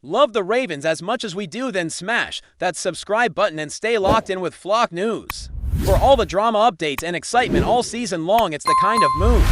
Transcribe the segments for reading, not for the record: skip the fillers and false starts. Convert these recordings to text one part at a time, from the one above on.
Love the Ravens as much as we do, then smash that subscribe button and stay locked in with Flock News. For all the drama updates and excitement all season long, it's the kind of move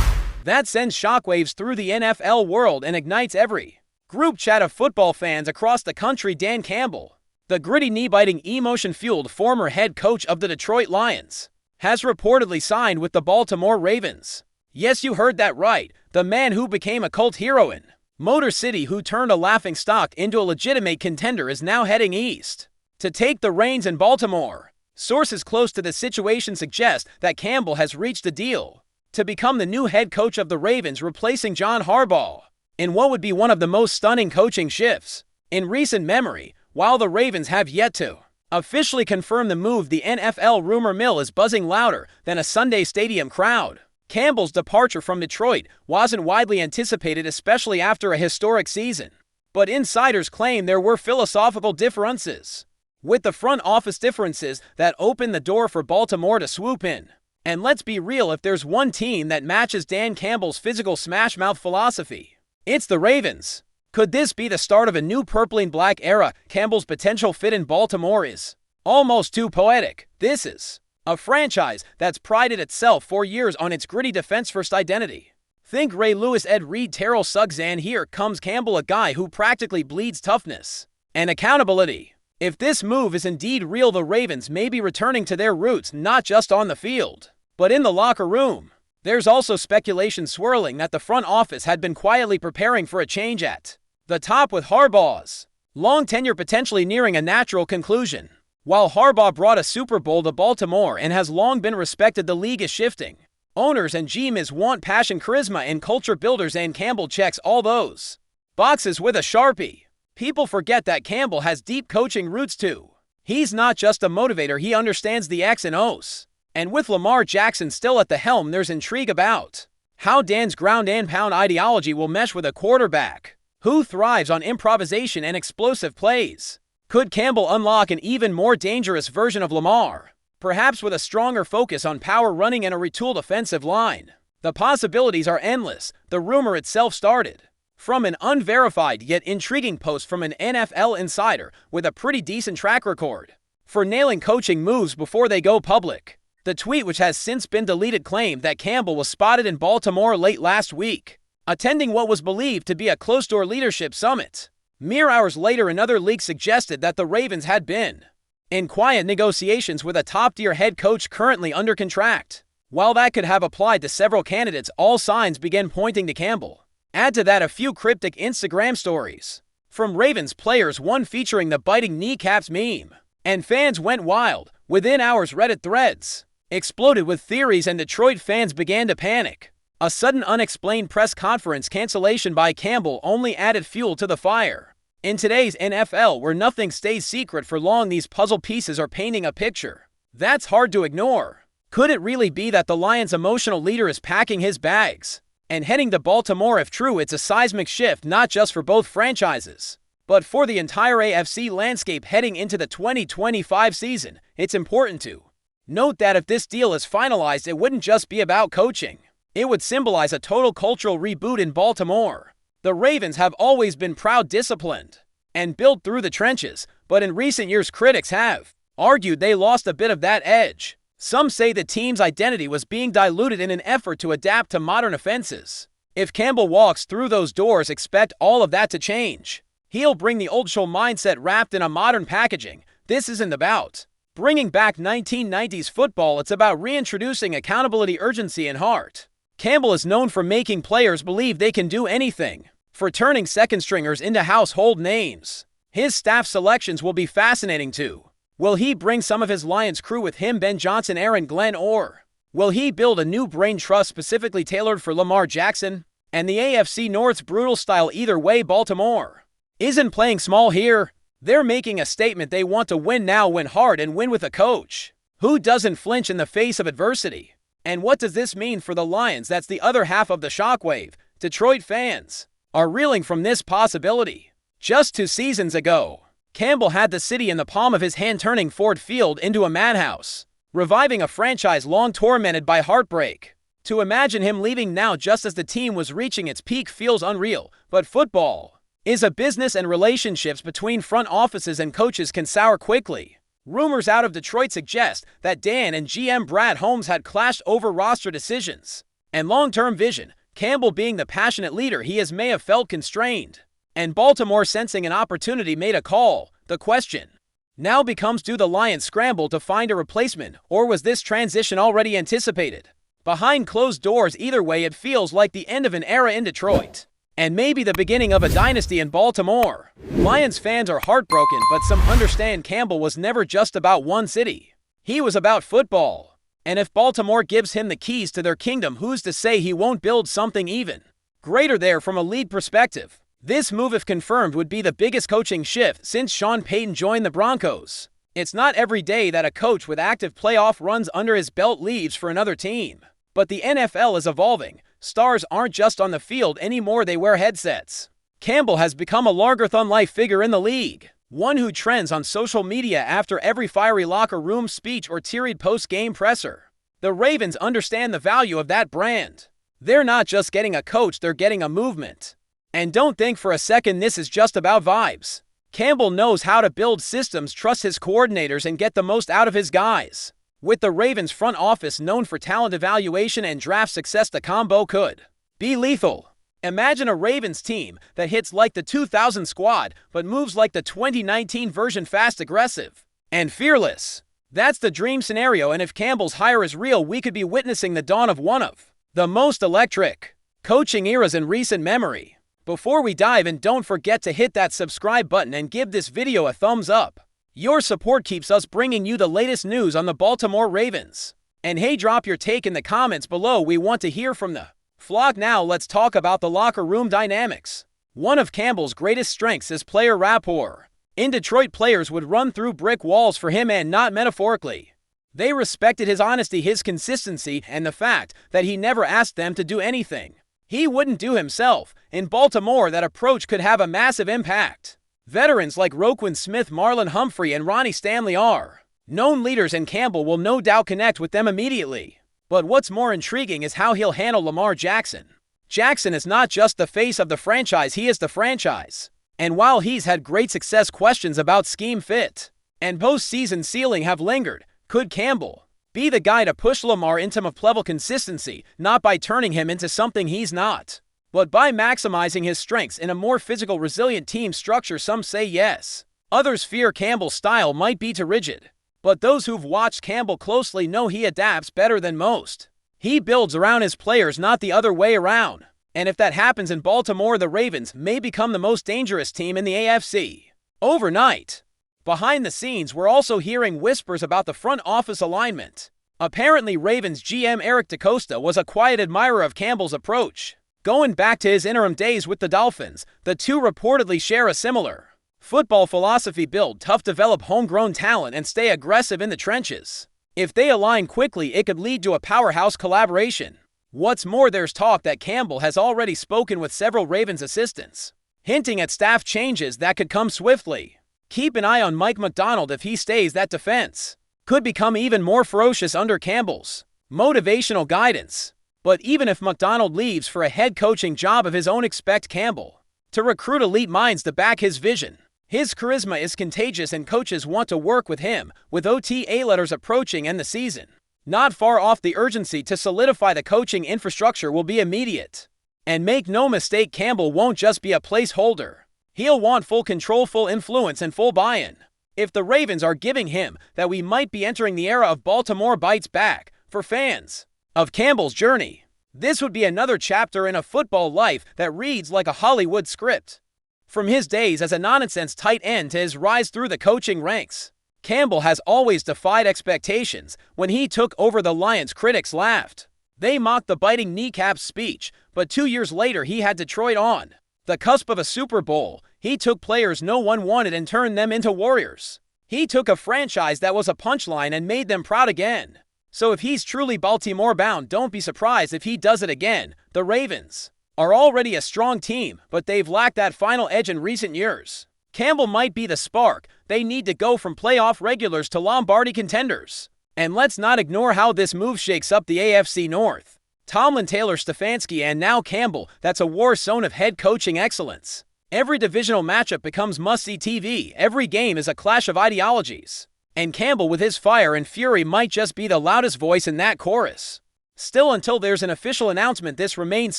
that sends shockwaves through the NFL world and ignites every group chat of football fans across the country. Dan Campbell, the gritty, knee-biting, emotion-fueled former head coach of the Detroit Lions, has reportedly signed with the Baltimore Ravens. Yes, you heard that right. The man who became a cult hero in Motor City, who turned a laughingstock into a legitimate contender, is now heading east to take the reins in Baltimore. Sources close to the situation suggest that Campbell has reached a deal to become the new head coach of the Ravens, replacing John Harbaugh in what would be one of the most stunning coaching shifts in recent memory. While the Ravens have yet to officially confirm the move, the NFL rumor mill is buzzing louder than a Sunday stadium crowd. Campbell's departure from Detroit wasn't widely anticipated, especially after a historic season. But insiders claim there were philosophical differences with the front office, differences that opened the door for Baltimore to swoop in. And let's be real, if there's one team that matches Dan Campbell's physical smash-mouth philosophy, it's the Ravens. Could this be the start of a new purple and black era? Campbell's potential fit in Baltimore is almost too poetic. This is a franchise that's prided itself for years on its gritty defense-first identity. Think Ray Lewis, Ed Reed, Terrell Suggs, and here comes Campbell, a guy who practically bleeds toughness and accountability. If this move is indeed real, the Ravens may be returning to their roots, not just on the field, but in the locker room. There's also speculation swirling that the front office had been quietly preparing for a change at the top, with Harbaugh's long tenure potentially nearing a natural conclusion. While Harbaugh brought a Super Bowl to Baltimore and has long been respected, the league is shifting. Owners and GMs want passion, charisma, and culture builders, and Campbell checks all those boxes with a Sharpie. People forget that Campbell has deep coaching roots too. He's not just a motivator, he understands the X and O's. And with Lamar Jackson still at the helm, there's intrigue about how Dan's ground and pound ideology will mesh with a quarterback who thrives on improvisation and explosive plays. Could Campbell unlock an even more dangerous version of Lamar, perhaps with a stronger focus on power running and a retooled offensive line? The possibilities are endless. The rumor itself started from an unverified yet intriguing post from an NFL insider with a pretty decent track record for nailing coaching moves before they go public. The tweet, which has since been deleted, claimed that Campbell was spotted in Baltimore late last week, attending what was believed to be a closed-door leadership summit. Mere hours later, another leak suggested that the Ravens had been in quiet negotiations with a top-tier head coach currently under contract. While that could have applied to several candidates, all signs began pointing to Campbell. Add to that a few cryptic Instagram stories from Ravens players, one featuring the biting kneecaps meme, and fans went wild. Within hours, Reddit threads exploded with theories and Detroit fans began to panic. A sudden unexplained press conference cancellation by Campbell only added fuel to the fire. In today's NFL, where nothing stays secret for long, these puzzle pieces are painting a picture that's hard to ignore. Could it really be that the Lions' emotional leader is packing his bags and heading to Baltimore? If true, it's a seismic shift not just for both franchises, but for the entire AFC landscape heading into the 2025 season. It's important to note that if this deal is finalized, it wouldn't just be about coaching. It would symbolize a total cultural reboot in Baltimore. The Ravens have always been proud, disciplined, and built through the trenches, but in recent years critics have argued they lost a bit of that edge. Some say the team's identity was being diluted in an effort to adapt to modern offenses. If Campbell walks through those doors, expect all of that to change. He'll bring the old school mindset wrapped in a modern packaging. This isn't about bringing back 1990s football, it's about reintroducing accountability, urgency, and heart. Campbell is known for making players believe they can do anything, for turning second-stringers into household names. His staff selections will be fascinating too. Will he bring some of his Lions crew with him, Ben Johnson, Aaron Glenn, or will he build a new brain trust specifically tailored for Lamar Jackson and the AFC North's brutal style? Either way, Baltimore isn't playing small here. They're making a statement. They want to win now, win hard, and win with a coach who doesn't flinch in the face of adversity. And what does this mean for the Lions? That's the other half of the shockwave. Detroit fans are reeling from this possibility. Just 2 seasons ago, Campbell had the city in the palm of his hand, turning Ford Field into a madhouse, reviving a franchise long tormented by heartbreak. To imagine him leaving now just as the team was reaching its peak feels unreal, but football is a business, and relationships between front offices and coaches can sour quickly. Rumors out of Detroit suggest that Dan and GM Brad Holmes had clashed over roster decisions and long-term vision, Campbell being the passionate leader he is may have felt constrained, and Baltimore sensing an opportunity made a call. The question now becomes, do the Lions scramble to find a replacement, or was this transition already anticipated? Behind closed doors, either way, it feels like the end of an era in Detroit, and maybe the beginning of a dynasty in Baltimore. Lions fans are heartbroken, but some understand Campbell was never just about one city. He was about football. And if Baltimore gives him the keys to their kingdom, who's to say he won't build something even greater there from a league perspective? This move, if confirmed, would be the biggest coaching shift since Sean Payton joined the Broncos. It's not every day that a coach with active playoff runs under his belt leaves for another team. But the NFL is evolving. Stars aren't just on the field anymore, they wear headsets. Campbell has become a larger-than-life figure in the league, one who trends on social media after every fiery locker room speech or teary post-game presser. The Ravens understand the value of that brand. They're not just getting a coach, they're getting a movement. And don't think for a second this is just about vibes. Campbell knows how to build systems, trust his coordinators, and get the most out of his guys. With the Ravens front office known for talent evaluation and draft success, the combo could be lethal. Imagine a Ravens team that hits like the 2000 squad but moves like the 2019 version, fast, aggressive, and fearless. That's the dream scenario, and if Campbell's hire is real, we could be witnessing the dawn of one of the most electric coaching eras in recent memory. Before we dive in, don't forget to hit that subscribe button and give this video a thumbs up. Your support keeps us bringing you the latest news on the Baltimore Ravens. And hey, drop your take in the comments below. We want to hear from the flock. Now let's talk about the locker room dynamics. One of Campbell's greatest strengths is player rapport. In Detroit, players would run through brick walls for him, and not metaphorically. They respected his honesty, his consistency, and the fact that he never asked them to do anything he wouldn't do himself. In Baltimore, that approach could have a massive impact. Veterans like Roquan Smith, Marlon Humphrey, and Ronnie Stanley are known leaders, and Campbell will no doubt connect with them immediately. But what's more intriguing is how he'll handle Lamar Jackson. Jackson is not just the face of the franchise, he is the franchise. And while he's had great success, questions about scheme fit and postseason ceiling have lingered. Could Campbell be the guy to push Lamar into top-level consistency, not by turning him into something he's not, but by maximizing his strengths in a more physical, resilient team structure? Some say yes. Others fear Campbell's style might be too rigid. But those who've watched Campbell closely know he adapts better than most. He builds around his players, not the other way around. And if that happens in Baltimore, the Ravens may become the most dangerous team in the AFC overnight. Behind the scenes, we're also hearing whispers about the front office alignment. Apparently, Ravens GM Eric DeCosta was a quiet admirer of Campbell's approach. Going back to his interim days with the Dolphins, the two reportedly share a similar football philosophy: build tough, develop homegrown talent, and stay aggressive in the trenches. If they align quickly, it could lead to a powerhouse collaboration. What's more, there's talk that Campbell has already spoken with several Ravens assistants, hinting at staff changes that could come swiftly. Keep an eye on Mike Macdonald. If he stays, that defense could become even more ferocious under Campbell's motivational guidance. But even if Macdonald leaves for a head coaching job of his own, expect Campbell to recruit elite minds to back his vision. His charisma is contagious, and coaches want to work with him. With OTA letters approaching and the season not far off, the urgency to solidify the coaching infrastructure will be immediate. And make no mistake, Campbell won't just be a placeholder. He'll want full control, full influence, and full buy-in. If the Ravens are giving him that, we might be entering the era of Baltimore bites back. For fans of Campbell's journey, this would be another chapter in a football life that reads like a Hollywood script. From his days as a nonsense tight end to his rise through the coaching ranks, Campbell has always defied expectations. When he took over the Lions, critics laughed. They mocked the biting kneecap speech, but 2 years later he had Detroit on the cusp of a Super Bowl. He took players no one wanted and turned them into warriors. He took a franchise that was a punchline and made them proud again. So if he's truly Baltimore bound, don't be surprised if he does it again. The Ravens are already a strong team, but they've lacked that final edge in recent years. Campbell might be the spark. They need to go from playoff regulars to Lombardi contenders. And let's not ignore how this move shakes up the AFC North. Tomlin, Taylor, Stefanski, and now Campbell. That's a war zone of head coaching excellence. Every divisional matchup becomes must-see TV. Every game is a clash of ideologies. And Campbell with his fire and fury might just be the loudest voice in that chorus. Still, until there's an official announcement, this remains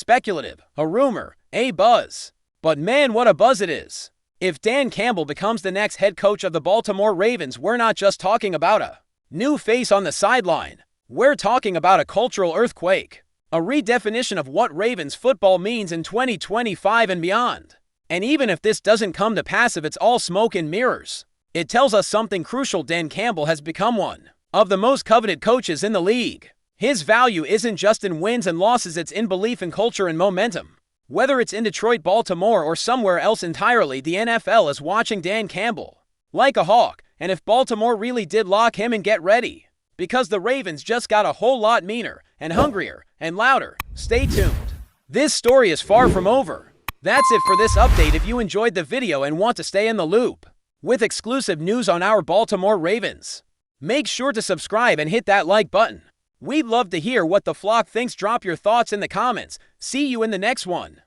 speculative, a rumor, a buzz. But man, what a buzz it is. If Dan Campbell becomes the next head coach of the Baltimore Ravens, we're not just talking about a new face on the sideline. We're talking about a cultural earthquake, a redefinition of what Ravens football means in 2025 and beyond. And even if this doesn't come to pass, if it's all smoke and mirrors, it tells us something crucial. Dan Campbell has become one of the most coveted coaches in the league. His value isn't just in wins and losses, it's in belief in culture and momentum. Whether it's in Detroit, Baltimore, or somewhere else entirely, the NFL is watching Dan Campbell like a hawk. And if Baltimore really did lock him in, get ready, because the Ravens just got a whole lot meaner and hungrier and louder. Stay tuned. This story is far from over. That's it for this update. If you enjoyed the video and want to stay in the loop with exclusive news on our Baltimore Ravens, make sure to subscribe and hit that like button. We'd love to hear what the flock thinks. Drop your thoughts in the comments. See you in the next one.